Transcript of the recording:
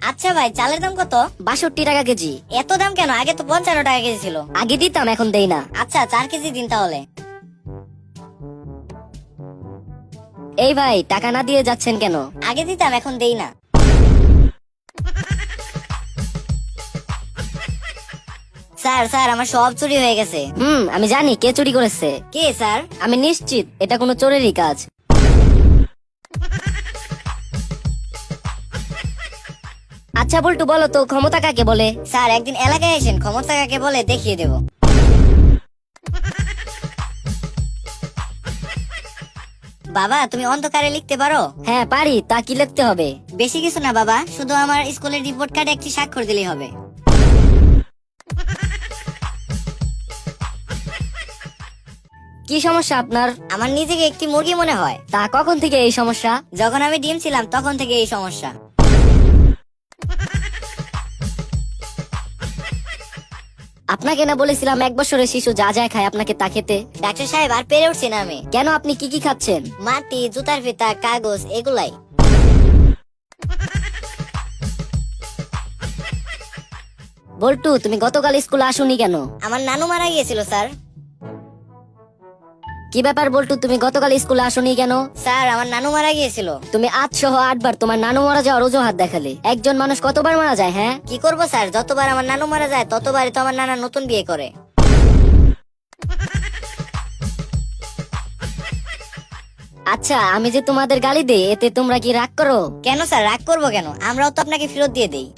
আচ্ছা ভাই, চালের দাম কত? 62 টাকা কেজি। এত দাম কেন? আগে তো 55 টাকা কেজি ছিল। আগে দিতাম, এখন দেই না। আচ্ছা 4 কেজি দিন তাহলে। এই ভাই, টাকা না দিয়ে যাচ্ছেন কেন? আগে দিতাম, এখন দেই না। স্যার স্যার, আমার সব চুরি হয়ে গেছে। আমি জানি কে চুরি করেছে। কে স্যার? আমি নিশ্চিত এটা কোনো চোরেরই কাজ। আচ্ছা বল্টু, বলো তো ক্ষমতা কাকে বলে? স্যার একদিন এলাকায় এসেন, ক্ষমতা কাকে বলে দেখিয়ে দেব। বাবা, তুমি অন্ধকারে লিখতে পারো? হ্যাঁ পারি, তা কি লিখতে হবে? বেশি কিছু না বাবা, শুধু আমার স্কুলের রিপোর্ট কার্ডে একটি স্বাক্ষর দিলেই হবে। কি সমস্যা আপনার? আমার নিজেকে একটি মুরগি মনে হয়। তা কখন থেকে এই সমস্যা? যখন আমি ডিম ছিলাম তখন থেকে এই সমস্যা। আপনাকে না বলেছিলাম 1 বছরের শিশু যা যা খায় আপনাকে তা খেতে? ডাক্তার সাহেব, আর পেরে উঠছি না আমি। কেন, আপনি কি কি খাচ্ছেন? মাটি, জুতার ফিতা, কাগজ, এগুলাই। বল্টু, তুমি গতকাল স্কুলে আসোনি কেন? আমার নানু মারা গিয়েছিল স্যার। কি ব্যাপার বল্টু, তুমি গতকাল স্কুলে আসোনি কেন? স্যার আমার নানু মারা গিয়েছিল। তুমি 8 সহ 8 বার তোমার নানু মারা যাওয়ার অজুহাত দেখালে। একজন মানুষ কতবার মারা যায়? হ্যাঁ, কি করব স্যার, যতবার আমার নানু মারা যায় ততবারই তো আমার নানা নতুন বিয়ে করে। আচ্ছা, আমি যে তোমাদের গালি দেই এতে তোমরা কি রাগ করো? কেন স্যার, রাগ করবো কেন? আমরাও তো আপনাকে ফেরত দিয়ে দেই।